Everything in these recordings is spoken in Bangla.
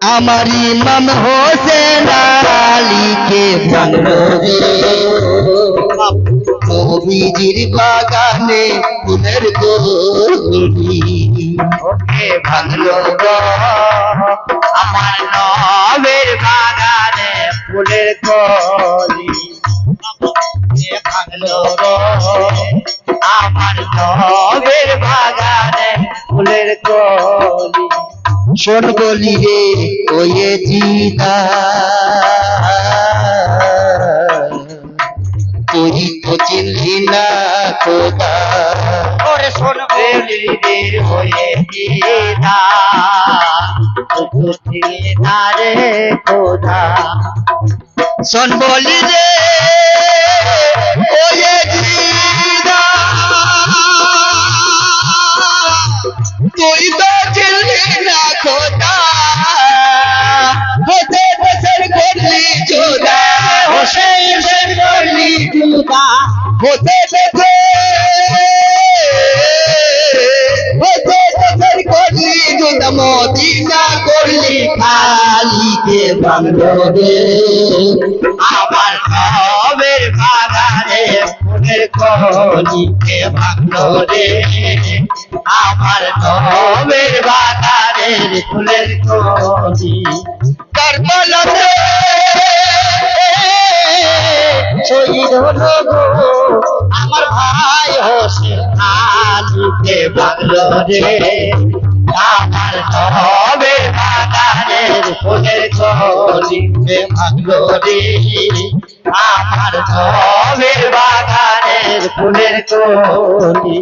আমার ইমাম হোসেন আলীকে ভাঙলো রে নবীজির বাগানে ফুলের কলি ওকে ভাঙলো গো আমার নবের বাগানে ফুলের কলি ভাঙলো গো আমার নবের বাগানে ফুলের কলি শোন বলি রে ওয়ে জিদা তুই তো চিনলি না খোদা ওরে শোন বলি রে ওয়ে জিদা তুই তো চিনলি না রে খোদা শোন বলি রে ওয়ে জিদা তুই তো চিনলি না খোদা হোসেন হোসেন করলি জুদা হোসেন হোসেন করলি জুদা হোসেন হোসেন করলি জুদা মদিনা করলি খালি কে ভাঙলো রে আমার নবের বাগানে ফুলের কলি কে ভাঙলো রে আমার নবের বাগানের ফুলের কলি কারবালাতে শহীদ হলো গো আমার ভাই হোসেন আলীকে ভাঙলো রে আমার নবের বাগানের ফুলের কলিকে ভাঙলো রে আমার নবের বাগানের ফুলের কলি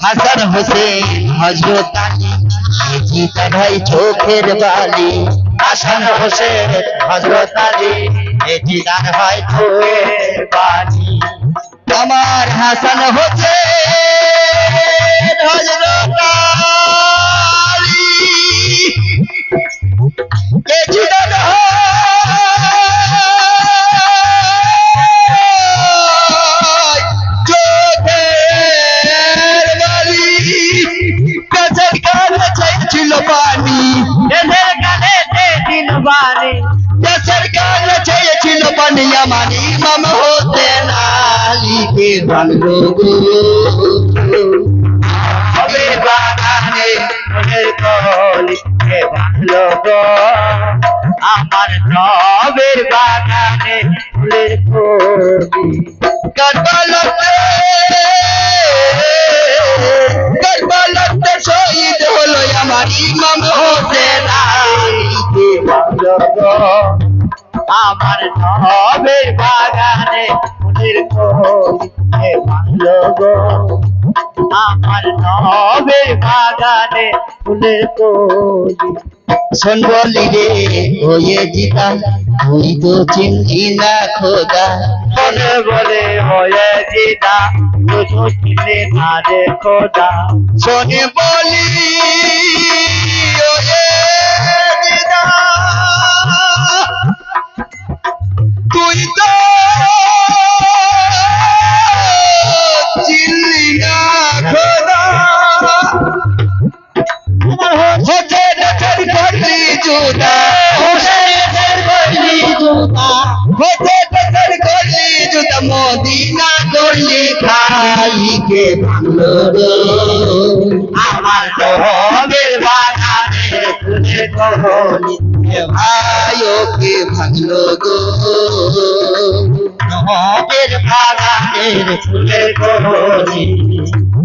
হাসান হোসেন হযরত আলী জিতা ভাই চোখের বালি হাসান হোসেন হযরত আলী জিতা ভাই চোখের বালি আমার হাসান হোসেন হযরত আলী জিতা আমার ইমাম হোসেন আলীকে ভাঙলো গো নবের বাগানে ফুলের কলিকে ভাঙলো গো আমার নবের বাগানে ফুলের কলি কারবালাতে শহীদ হলো আমার ইমাম হোসেন আলীকে ভাঙলো গো আমার নবের বাগানে ফুলের কলিকে ভাঙলো গো আমার নবের বাগানে ফুলের কলি শোন বলি রে ওয়ে জিতা তুই তো চিনলি না খোদা শোন বলে ওয়ে জিতা তুই তো চিনলি না রে খোদা শোন বলি ওয়ে জিতা তুই তো চিনলি না খোদা হোসেন হোসেন করলি জুদা হোসেন হোসেন করলি জুদা হোসেন হোসেন করলি জুদা মদিনা করলি খালি কে ভাঙলো রে আমার নবের বাগানের ফুলের কলি ভাইও কে ভাঙলো গো নবের বাগানের ফুলের কলি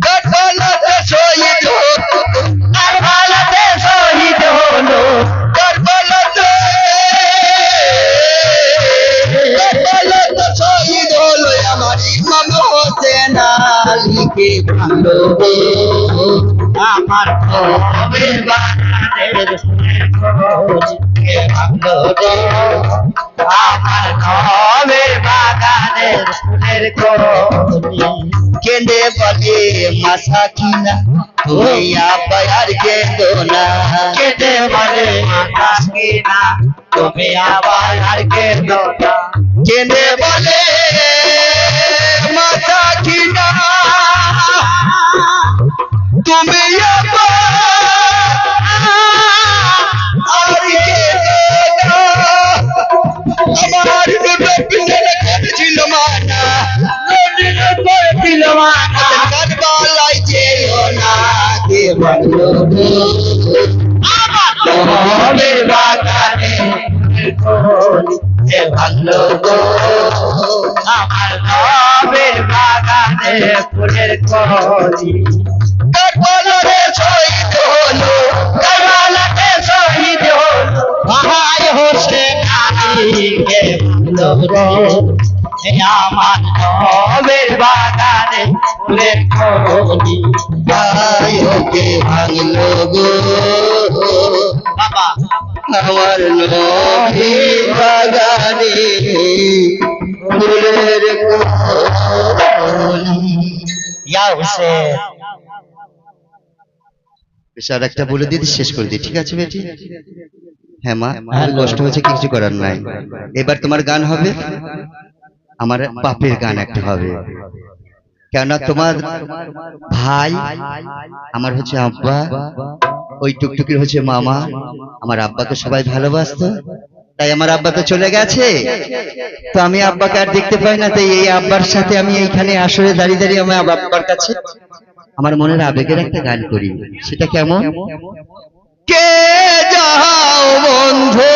কারবালাতে শহীদ হলো কারবালাতে শহীদ হলো কারবালাতে শহীদ হলো আমার ইমাম হোসেন আলীকে ভাঙলো গো আমার নবের বাগানের ফুলের কলিকে ভাঙলো গো আমার নবের বাগানের ফুলের কলি কেঁদে বলে মাসাকিনা তুমি আবার কেঁদো না কেঁদে বলে মাসাকিনা তুমি আবার কেঁদো না কেঁদে বলে মাসাকিনা তুমি আবার কেঁদো করি কারবালাতে শহীদ হলো কারবালাতে শহীদ হলো ভাই হোসেন আলীকে ভালো আমার নবের বাগানে ফুলের কলি ভাই ওকে ভাঙলো গো বাবা আমার নবীর বাগানে ফুলের কলি ইয়া হোসেন বেশ আর একটা বলে দিদি শেষ করে দিই ঠিক আছে বেটি হ্যাঁ মা আমার কষ্ট হয়েছে কিছু করার নাই এবার তোমার গান হবে আমার বাপের গান একটা হবে কেননা তোমার ভাই আমার হচ্ছে আব্বা ওই টুকটুকির হচ্ছে মামা আমার আব্বাকে সবাই ভালোবাসতো তাই আমার আব্বা তো চলে গেছে তো আমি আব্বাকে আর দেখতে পাই না তাই এই আব্বার সাথে আমি এইখানে আসরে দাঁড়িয়ে দাঁড়িয়ে আমার আব্বার কাছে আমার মনের আবেগের একটা গান করি সেটা কেমন কে যাও বন্ধু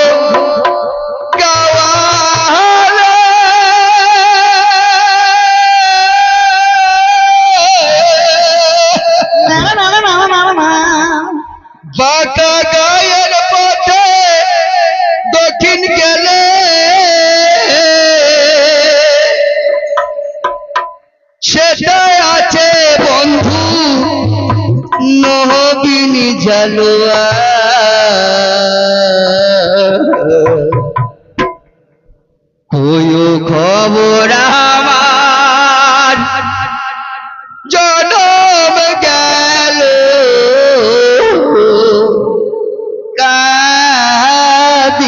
বাঁকা গায়ের পথে দক্ষিণ গেলে সেটাই আছে বন্ধু নহবিনী জালুয়া কয়ো খবর আমার জনম গেল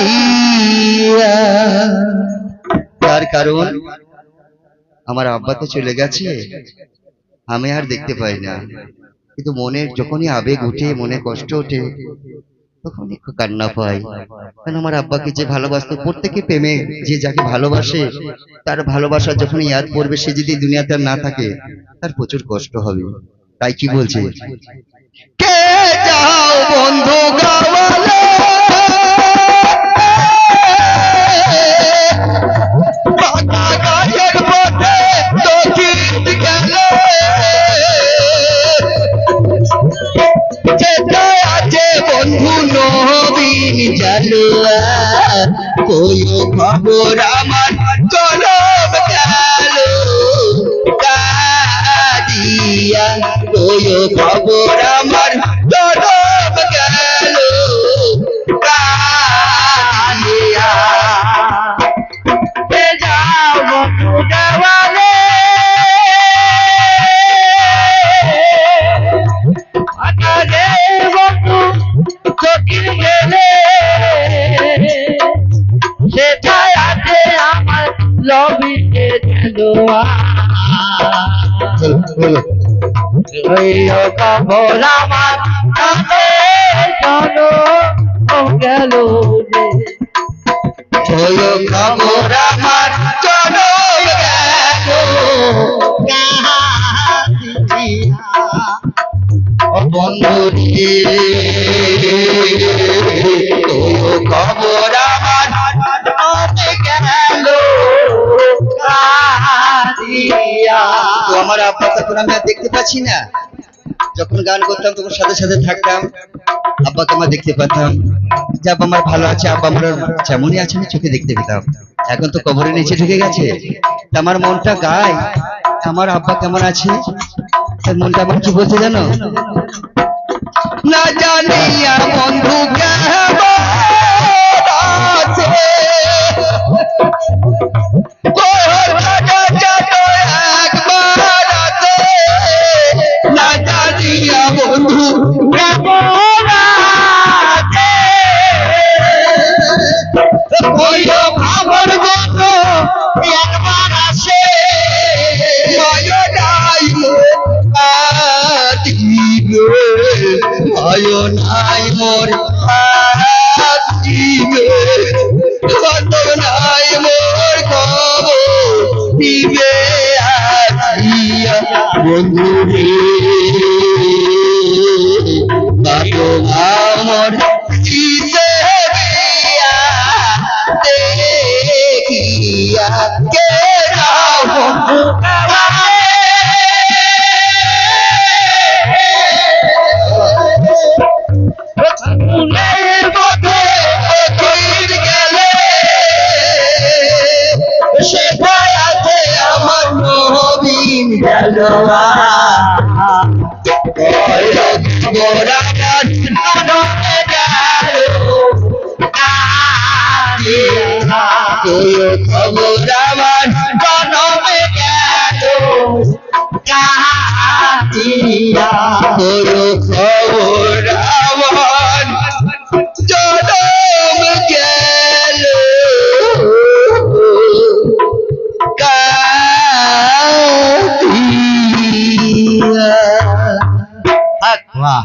কাদিয়া তার কারণ আমার আব্বা তো চলে গেছে আমি আর দেখতে পাই না কিন্তু মনের যখনই আবেগ উঠে মনে কষ্ট ওঠে তখনই কান্না পাই কারণ আমার আব্বাকে যে ভালোবাসতো প্রত্যেকে প্রেমে যে যাকে ভালোবাসে তার ভালোবাসা যখন ইয়াদ পড়বে সে যদি দুনিয়াতে না থাকে তার প্রচুর কষ্ট হবে তাই কি বলছে কে যাও বন্ধু গাওয়ালে বাঁকা গায়ের পথে দক্ষিণ গেলে যেটাই আছে বন্ধু নবীন জালুয়া কয়ো খবর আমার কলম গেল কাদিয়া কয়ো খবর আমার কলম গেল কাদিয়া কে যাও বন্ধু দেওয়ালে আকারে বন্ধু দক্ষিণ গেলে সেটাই আছে আমার লবিতে জালুয়া খবর আমার গেল খবর আমার জনম গেল বন্ধু খবর আমার গেল তো আমার আব্বা তখন আমি আর দেখতে পাচ্ছি না যখন গান করতাম তখন সাথে সাথে থাকতাম আব্বাকে আমার দেখতে পেতাম যে আব্বা আমার ভালো আছে আব্বা আমার যেমনই আছে আমি চোখে দেখতে পেতাম এখন তো কবরের নিচে ঢুকে গেছে আমার মনটা গায় আমার আব্বা কেমন আছে মনটা আমার কি বলছে জানো না জানিয়া বন্ধু কেমন আছে না জানিয়া বন্ধু কেমন আছে ভাবর বন্ধু একবার আসে নাই মোর নাই মোর খবর দিবে আসিয়া বন্ধু রে বাবু আমার কিসে বিয়া দেখিয়া কে বন্ধু খবর আমার জনমে গেল কাটিয়া খবর আমার জনম গেল কাটিয়া। বাহ